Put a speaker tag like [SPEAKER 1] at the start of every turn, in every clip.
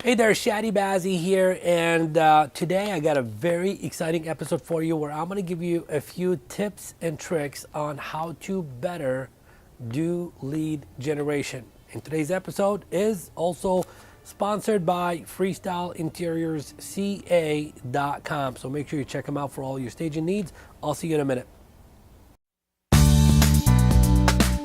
[SPEAKER 1] Hey there, Chadi Bazzi here, and today I got a very exciting episode for you where I'm going to give you a few tips and tricks on how to better do lead generation. And today's episode is also sponsored by FreestyleInteriorsCA.com, so make sure you check them out for all your staging needs. I'll see you in a minute.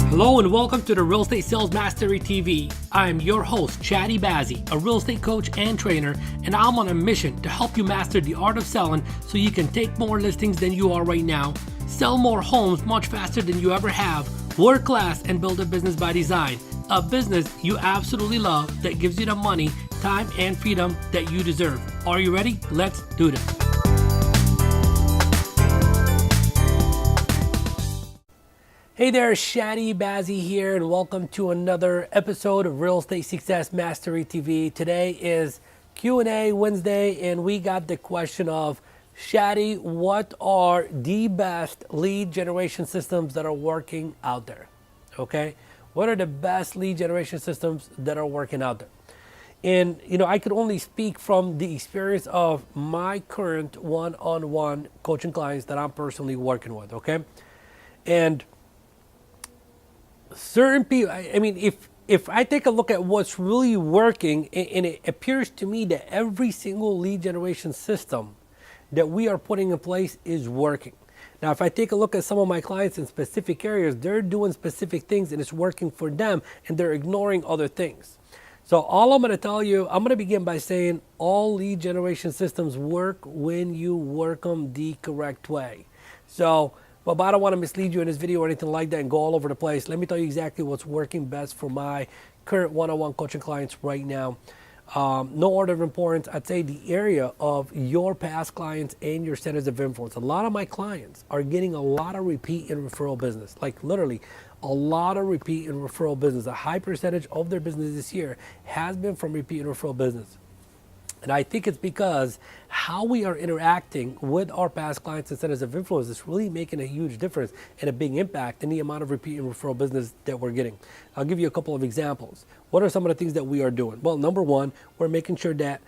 [SPEAKER 1] Hello and welcome to the Real Estate Sales Mastery TV. I'm your host, Chadi Bazzi, a real estate coach and trainer, and I'm on a mission to help you master the art of selling so you can take more listings than you are right now, sell more homes much faster than you ever have, work less, and build a business by design. A business you absolutely love that gives you the money, time, and freedom that you deserve. Are you ready? Let's do this. Hey there, Chadi Bazzi here, and welcome to another episode of Real Estate Success Mastery TV. Today is Q&A Wednesday, and we got the question of, Chadi, what are the best lead generation systems that are working out there? Okay, what are the best lead generation systems that are working out there? And, I could only speak from the experience of my current one-on-one coaching clients that I'm personally working with, okay? And certain people, if I take a look at what's really working, and it appears to me that every single lead generation system that we are putting in place is working. Now, if I take a look at some of my clients in specific areas, they're doing specific things and it's working for them, and they're ignoring other things. So all I'm going to tell you, I'm going to begin by saying all lead generation systems work when you work them the correct way. But I don't want to mislead you in this video or anything like that and go all over the place. Let me tell you exactly what's working best for my current one-on-one coaching clients right now. No order of importance, I'd say the area of your past clients and your centers of influence. A lot of my clients are getting a lot of repeat and referral business, like literally a lot of repeat and referral business. A high percentage of their business this year has been from repeat and referral business. And I think it's because how we are interacting with our past clients and centers of influence is really making a huge difference and a big impact in the amount of repeat and referral business that we're getting. I'll give you a couple of examples. What are some of the things that we are doing? Well, number one, we're making sure that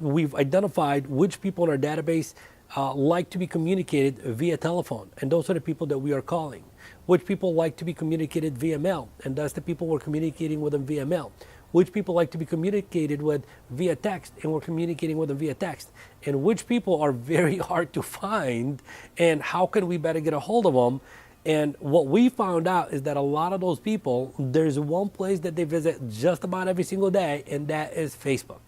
[SPEAKER 1] we've identified which people in our database like to be communicated via telephone, and those are the people that we are calling. Which people like to be communicated via mail, and that's the people we're communicating with them via mail. Which people like to be communicated with via text, and we're communicating with them via text. And which people are very hard to find, and how can we better get a hold of them? And what we found out is that a lot of those people, there's one place that they visit just about every single day, and that is Facebook.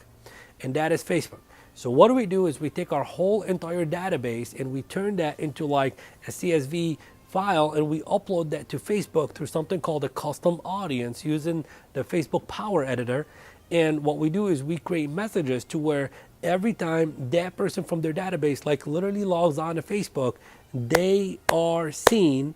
[SPEAKER 1] So what do is we take our whole entire database and we turn that into like a CSV file, and we upload that to Facebook through something called a custom audience using the Facebook Power Editor. And what we do is we create messages to where every time that person from their database like literally logs on to Facebook, they are seen.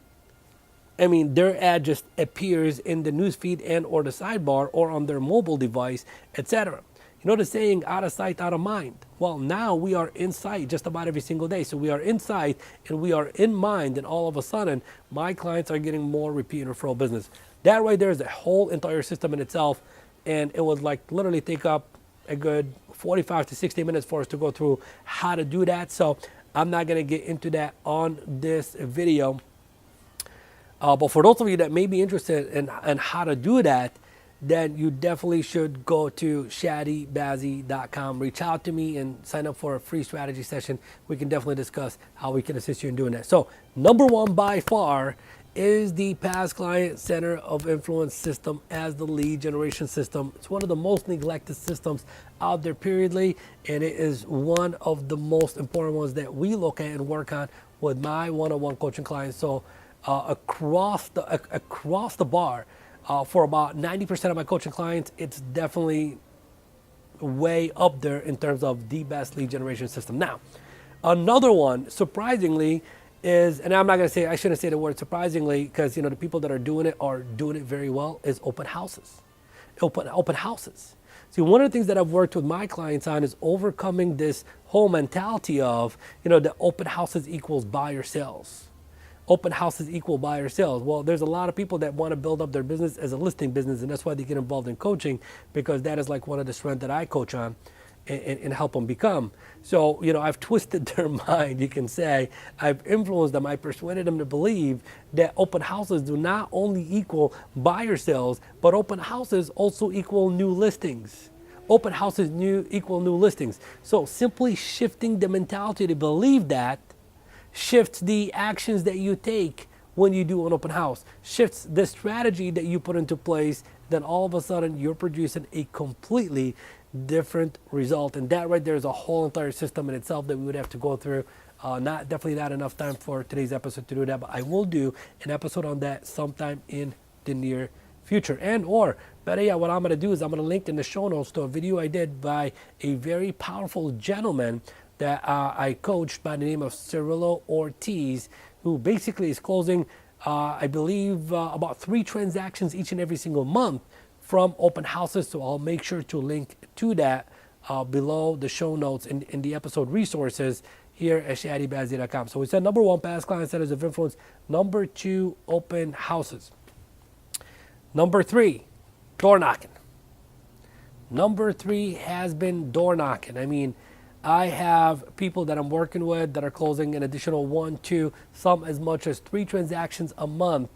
[SPEAKER 1] Their ad just appears in the newsfeed and or the sidebar or on their mobile device, etc. You know the saying, out of sight, out of mind? Well, now we are in sight just about every single day. So we are in sight and we are in mind, and all of a sudden, my clients are getting more repeat and referral business. That right there is a whole entire system in itself, and it would like literally take up a good 45 to 60 minutes for us to go through how to do that. So I'm not going to get into that on this video. But for those of you that may be interested in how to do that, then you definitely should go to ChadiBazzi.com. Reach out to me and sign up for a free strategy session. We can definitely discuss how we can assist you in doing that. So number one by far is the past client center of influence system as the lead generation system. It's one of the most neglected systems out there periodly, and it is one of the most important ones that we look at and work on with my one-on-one coaching clients. So across the bar, for about 90% of my coaching clients, it's definitely way up there in terms of the best lead generation system. Now, another one, surprisingly, is, and I'm not going to say, I shouldn't say the word surprisingly, because the people that are doing it very well, is open houses. Open houses. See, one of the things that I've worked with my clients on is overcoming this whole mentality of, that open houses equals buyer sales. open houses equal buyer sales. Well, there's a lot of people that want to build up their business as a listing business, and that's why they get involved in coaching, because that is like one of the strengths that I coach on and help them become. So, I've twisted their mind, you can say. I've influenced them. I persuaded them to believe that open houses do not only equal buyer sales, but open houses also equal new listings. Open houses equal new listings. So simply shifting the mentality to believe that shifts the actions that you take when you do an open house, shifts the strategy that you put into place, then all of a sudden you're producing a completely different result. And that right there is a whole entire system in itself that we would have to go through. Definitely not enough time for today's episode to do that, but I will do an episode on that sometime in the near future. And or better yet, what I'm going to do is I'm going to link in the show notes to a video I did by a very powerful gentleman that I coached by the name of Cirillo Ortiz, who basically is closing, I believe, about 3 transactions each and every single month from open houses. So I'll make sure to link to that below the show notes in the episode resources here at ChadiBazzi.com. So we said number 1, past client centers of influence. Number 2, open houses. Number 3, door knocking. Number 3 has been door knocking. I mean, I have people that I'm working with that are closing an additional 1, 2, some as much as 3 transactions a month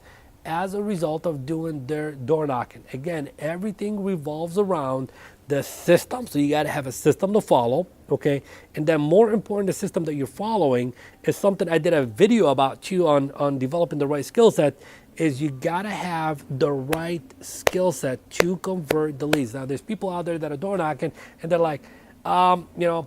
[SPEAKER 1] as a result of doing their door knocking. Again, everything revolves around the system. So you got to have a system to follow, okay? And then more important, the system that you're following is something I did a video about too on developing the right skill set, is you got to have the right skill set to convert the leads. Now, there's people out there that are door knocking and they're like,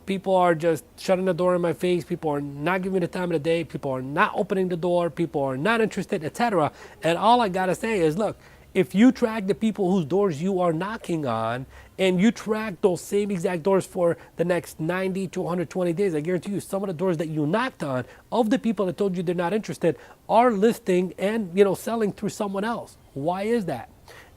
[SPEAKER 1] people are just shutting the door in my face. People are not giving me the time of the day. People are not opening the door. People are not interested, etc. And all I got to say is, look, if you track the people whose doors you are knocking on and you track those same exact doors for the next 90 to 120 days, I guarantee you some of the doors that you knocked on of the people that told you they're not interested are listing and, selling through someone else. Why is that?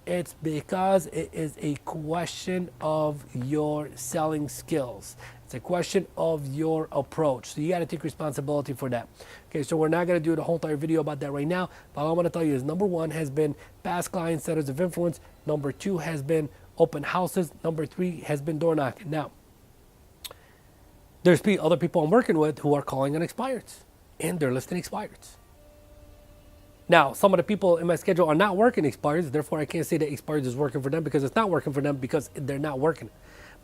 [SPEAKER 1] It's because it is a question of your selling skills. It's a question of your approach. So you got to take responsibility for that. Okay, so we're not going to do the whole entire video about that right now, but all I want to tell you is number 1 has been past client centers of influence. Number 2 has been open houses. Number 3 has been door knocking. Now, there's other people I'm working with who are calling on expireds, and they're listing expireds. Now, some of the people in my schedule are not working expireds, therefore I can't say that expireds is working for them, because it's not working for them because they're not working.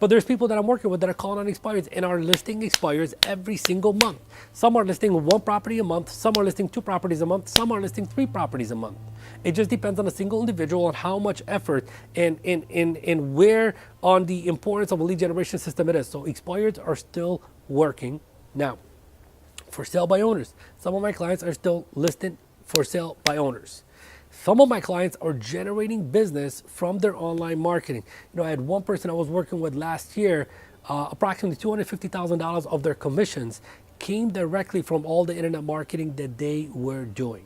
[SPEAKER 1] But there's people that I'm working with that are calling on expireds and are listing expireds every single month. Some are listing 1 property a month, some are listing 2 properties a month, some are listing 3 properties a month. It just depends on a single individual and how much effort and where on the importance of a lead generation system it is. So expireds are still working. Now, for sale by owners, some of my clients are still listing for sale by owners. Some of my clients are generating business from their online marketing. I had one person I was working with last year, approximately $250,000 of their commissions came directly from all the internet marketing that they were doing.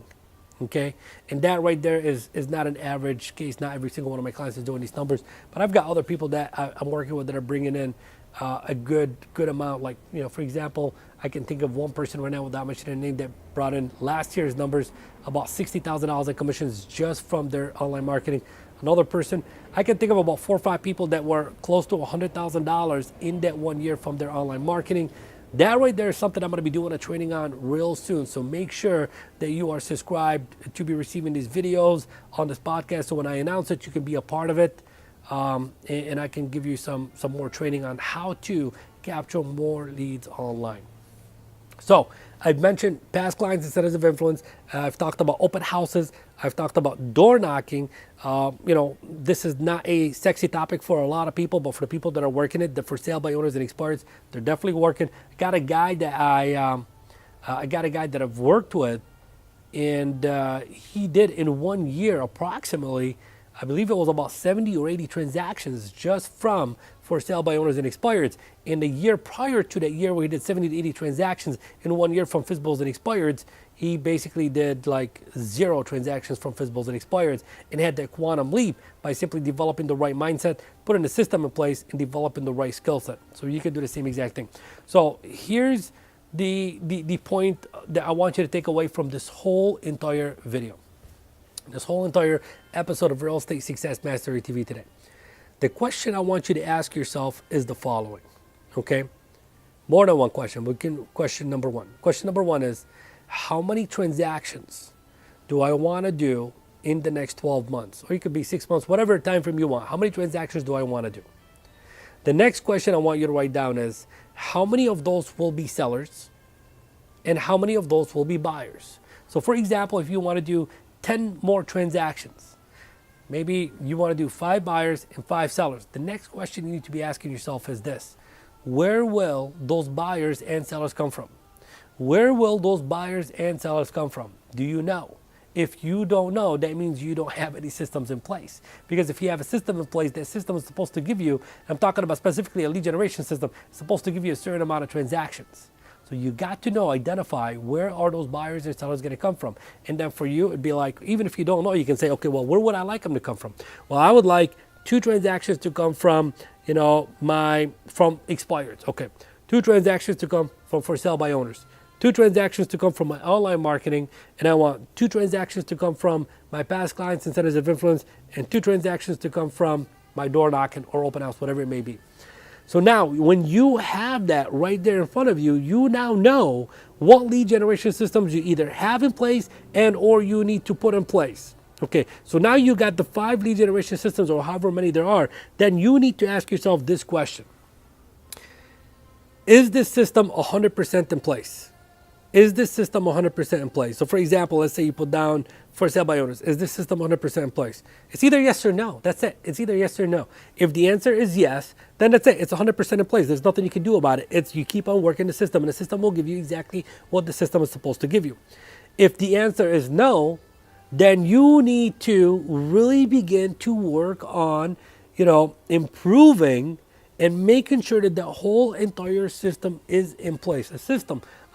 [SPEAKER 1] Okay, and that right there is not an average case. Not every single one of my clients is doing these numbers, but I've got other people that I'm working with that are bringing in a good amount. Like, for example, I can think of one person right now without mentioning a name that brought in last year's numbers about $60,000 in commissions just from their online marketing. Another person, I can think of about 4 or 5 people that were close to $100,000 in that 1 year from their online marketing. That right there is something I'm going to be doing a training on real soon. So make sure that you are subscribed to be receiving these videos on this podcast. So when I announce it, you can be a part of it. And I can give you some more training on how to capture more leads online. So I've mentioned past clients and centers of influence. I've talked about open houses. I've talked about door knocking. This is not a sexy topic for a lot of people, but for the people that are working it, the for sale by owners and expireds, they're definitely working. I got a guy that I've worked with, and he did in 1 year approximately, I believe it was about 70 or 80 transactions just from for sale by owners and expireds. In the year prior to that year where he did 70 to 80 transactions in 1 year from FSBOs and expireds, he basically did like 0 transactions from FSBOs and expireds and had that quantum leap by simply developing the right mindset, putting the system in place, and developing the right skill set. So you can do the same exact thing. So here's the point that I want you to take away from this whole entire video, this whole entire episode of Real Estate Success Mastery TV today. The question I want you to ask yourself is the following, okay? More than one question, but question number one. Question number one is, how many transactions do I want to do in the next 12 months? Or it could be 6 months, whatever time frame you want. How many transactions do I want to do? The next question I want you to write down is, how many of those will be sellers and how many of those will be buyers? So for example, if you want to do 10 more transactions, maybe you want to do 5 buyers and 5 sellers. The next question you need to be asking yourself is this: where will those buyers and sellers come from? Where will those buyers and sellers come from? Do you know? If you don't know, that means you don't have any systems in place. Because if you have a system in place, that system is supposed to give you, I'm talking about specifically a lead generation system, it's supposed to give you a certain amount of transactions. So you got to know, identify where are those buyers and sellers going to come from. And then for you, it'd be like, even if you don't know, you can say, okay, well, where would I like them to come from? Well, I would like 2 transactions to come from, from expireds. Okay. 2 transactions to come from for sale by owners. 2 transactions to come from my online marketing, and I want 2 transactions to come from my past clients and centers of influence, and 2 transactions to come from my door knocking or open house, whatever it may be. So now, when you have that right there in front of you, you now know what lead generation systems you either have in place and or you need to put in place. Okay, so now you got the 5 lead generation systems or however many there are, then you need to ask yourself this question. Is this system 100% in place? Is this system 100% in place? So for example, let's say you put down for sale by owners. Is this system 100% in place? It's either yes or no. That's it. It's either yes or no. If the answer is yes, then that's it. It's 100% in place. There's nothing you can do about it. It's you keep on working the system, and the system will give you exactly what the system is supposed to give you. If the answer is no, then you need to really begin to work on, improving and making sure that the whole entire system is in place.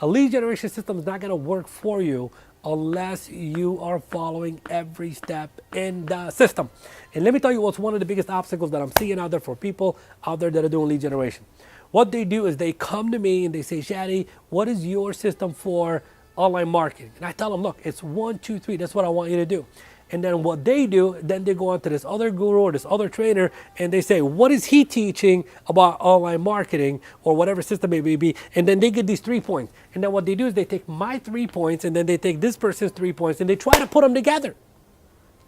[SPEAKER 1] A lead generation system is not going to work for you unless you are following every step in the system. And let me tell you what's one of the biggest obstacles that I'm seeing out there for people out there that are doing lead generation. What they do is they come to me and they say, Chadi, what is your system for online marketing? And I tell them, look, it's 1, 2, 3. That's what I want you to do. And then what they do, then they go on to this other guru or this other trainer and they say, what is he teaching about online marketing or whatever system it may be? And then they get these 3 points. And then what they do is they take my 3 points and then they take this person's 3 points and they try to put them together,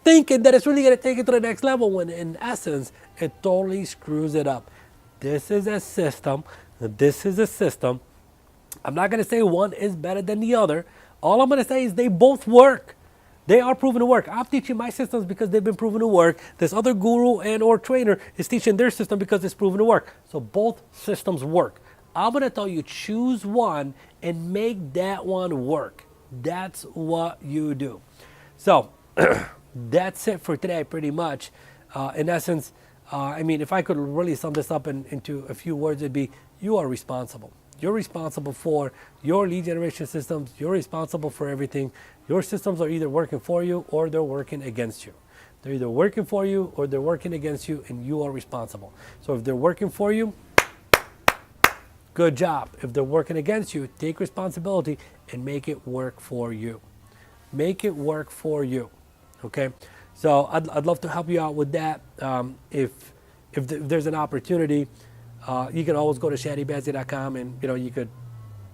[SPEAKER 1] thinking that it's really going to take it to the next level, when in essence, it totally screws it up. This is a system. This is a system. I'm not going to say one is better than the other. All I'm going to say is they both work. They are proven to work. I'm teaching my systems because they've been proven to work. This other guru and or trainer is teaching their system because it's proven to work. So both systems work. I'm going to tell you, choose one and make that one work. That's what you do. So that's it for today, pretty much. In essence, if I could really sum this up into a few words, it'd be, you are responsible. You're responsible for your lead generation systems. You're responsible for everything. Your systems are either working for you or they're working against you. They're either working for you or they're working against you, and you are responsible. So if they're working for you, good job. If they're working against you, take responsibility and make it work for you. Make it work for you. Okay? So I'd love to help you out with that. If there's an opportunity, you can always go to ChadiBazzi.com and you could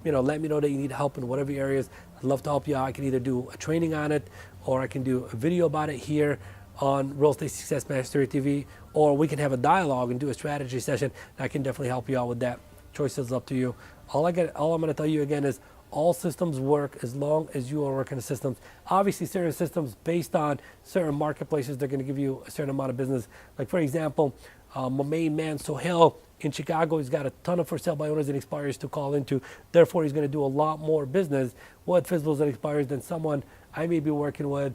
[SPEAKER 1] let me know that you need help in whatever areas. I'd love to help you out. I can either do a training on it, or I can do a video about it here on Real Estate Success Mastery TV, or we can have a dialogue and do a strategy session. I can definitely help you out with that. Choice is up to you. All I'm going to tell you again is all systems work as long as you are working the systems. Obviously, certain systems based on certain marketplaces, they're going to give you a certain amount of business. Like for example, my main man Sohail in Chicago, he's got a ton of for sale by owners and expires to call into. Therefore, he's going to do a lot more business with physicals and expires than someone I may be working with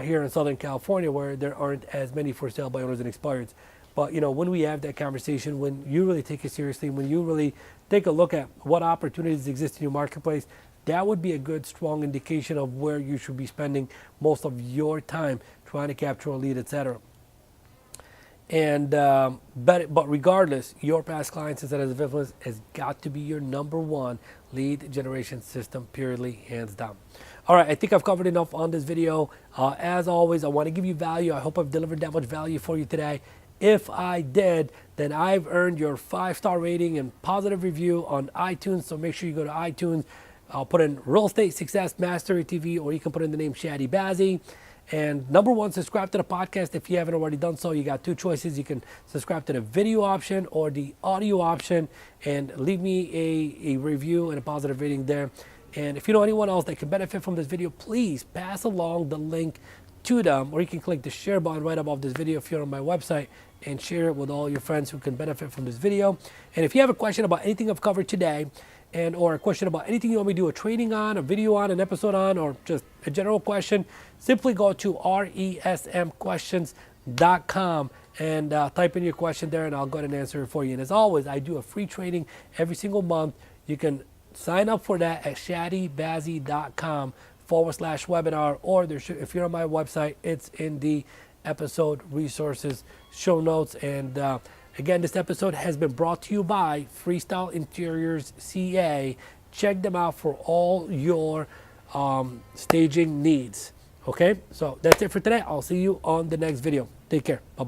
[SPEAKER 1] here in Southern California, where there aren't as many for sale by owners and expires. But when we have that conversation, when you really take it seriously, when you really take a look at what opportunities exist in your marketplace, that would be a good, strong indication of where you should be spending most of your time trying to capture a lead, etc. And but regardless, your past client system as influence has got to be your number one lead generation system, purely, hands down. All right, I think I've covered enough on this video. As always, I want to give you value. I hope I've delivered that much value for you today. If I did, then I've earned your 5-star rating and positive review on iTunes. So make sure you go to iTunes. I'll put in Real Estate Success Mastery TV, or you can put in the name Chadi Bazzi. And number one, subscribe to the podcast if you haven't already done so. You got two choices. You can subscribe to the video option or the audio option, and leave me a review and a positive rating there. And if you know anyone else that can benefit from this video, please pass along the link to them, or you can click the share button right above this video if you're on my website, and share it with all your friends who can benefit from this video. And if you have a question about anything I've covered today, and or a question about anything you want me to do a training on, a video on, an episode on, or just a general question, simply go to resmquestions.com and type in your question there, and I'll go ahead and answer it for you. And as always, I do a free training every single month. You can sign up for that at chadibazzi.com/webinar, or if you're on my website, it's in the episode resources show notes. And again, this episode has been brought to you by Freestyle Interiors CA. Check them out for all your staging needs. Okay, so that's it for today. I'll see you on the next video. Take care. Bye-bye.